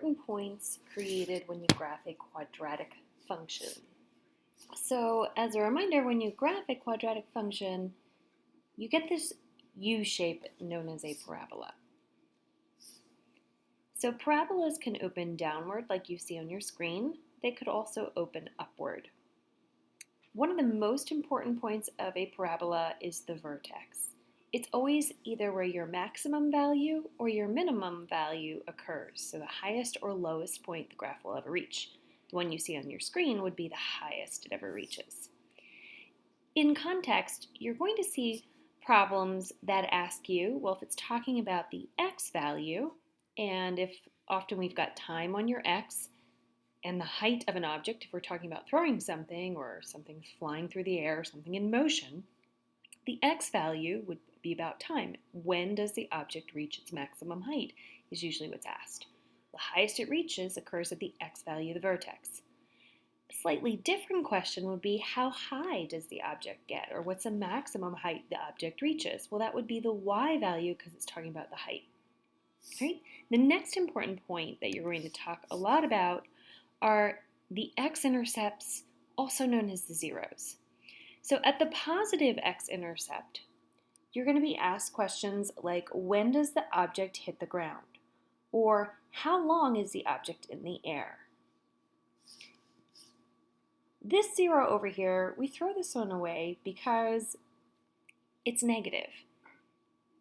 important points created when you graph a quadratic function. So as a reminder, when you graph a quadratic function, you get this U shape known as a parabola. So parabolas can open downward like you see on your screen. They could also open upward. One of the most important points of a parabola is the vertex. It's always either where your maximum value or your minimum value occurs, so the highest or lowest point the graph will ever reach. The one you see on your screen would be the highest it ever reaches. In context, you're going to see problems that ask you, well, if it's talking about the x value, and if often we've got time on your x, and the height of an object, if we're talking about throwing something or something flying through the air, something in motion, the x value would be about time. When does the object reach its maximum height is usually what's asked. The highest it reaches occurs at the x value of the vertex. A slightly different question would be, how high does the object get, or what's the maximum height the object reaches? Well, that would be the y value because it's talking about the height. Right? The next important point that you're going to talk a lot about are the x-intercepts, also known as the zeros. So at the positive x-intercept, you're going to be asked questions like, when does the object hit the ground? Or how long is the object in the air? This zero over here, we throw this one away because it's negative.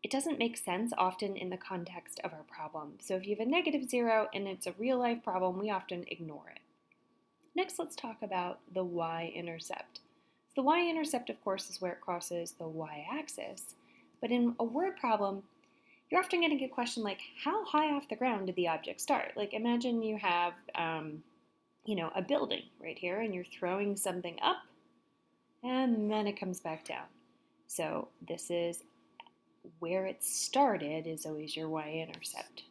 It doesn't make sense often in the context of our problem. So if you have a negative zero and it's a real life problem, we often ignore it. Next, let's talk about the y-intercept. The y-intercept, of course, is where it crosses the y-axis. But in a word problem, you're often going to get a question like, how high off the ground did the object start? Like, imagine you have, a building right here, and you're throwing something up, and then it comes back down. So this is where it started is always your y-intercept.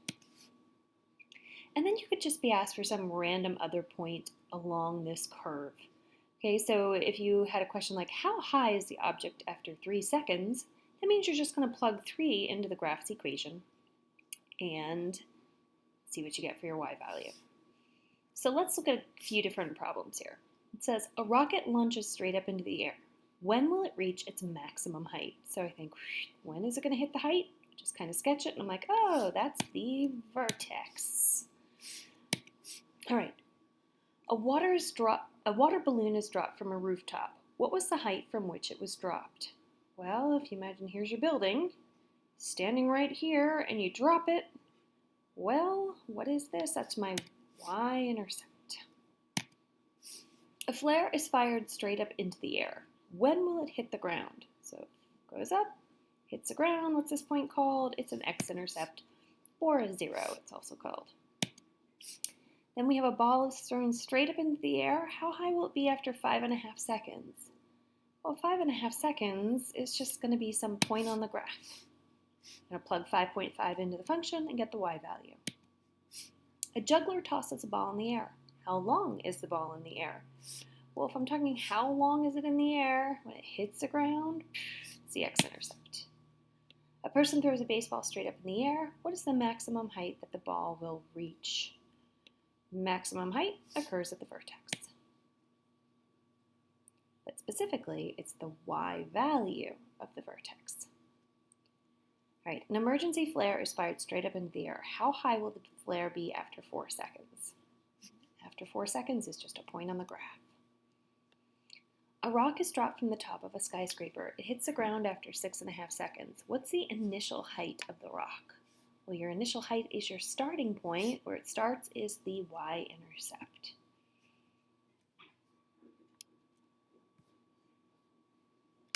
And then you could just be asked for some random other point along this curve. Okay, so if you had a question like, how high is the object after 3 seconds? That means you're just going to plug 3 into the graph's equation and see what you get for your y value. So let's look at a few different problems here. It says, a rocket launches straight up into the air. When will it reach its maximum height? So I think, when is it going to hit the height? Just kind of sketch it, and I'm like, oh, that's the vertex. All right. A water balloon is dropped from a rooftop. What was the height from which it was dropped? Well, if you imagine here's your building, standing right here, and you drop it, well, what is this? That's my y-intercept. A flare is fired straight up into the air. When will it hit the ground? So it goes up, hits the ground. What's this point called? It's an x-intercept, or a zero, it's also called. Then we have a ball thrown straight up into the air. How high will it be after 5.5 seconds? Well, 5.5 seconds is just going to be some point on the graph. I'm going to plug 5.5 into the function and get the y value. A juggler tosses a ball in the air. How long is the ball in the air? Well, if I'm talking how long is it in the air, when it hits the ground, it's the x-intercept. A person throws a baseball straight up in the air. What is the maximum height that the ball will reach? Maximum height occurs at the vertex. But specifically, it's the y value of the vertex. All right, an emergency flare is fired straight up into the air. How high will the flare be after 4 seconds? After 4 seconds is just a point on the graph. A rock is dropped from the top of a skyscraper. It hits the ground after 6.5 seconds. What's the initial height of the rock? Well, your initial height is your starting point. Where it starts is the y-intercept.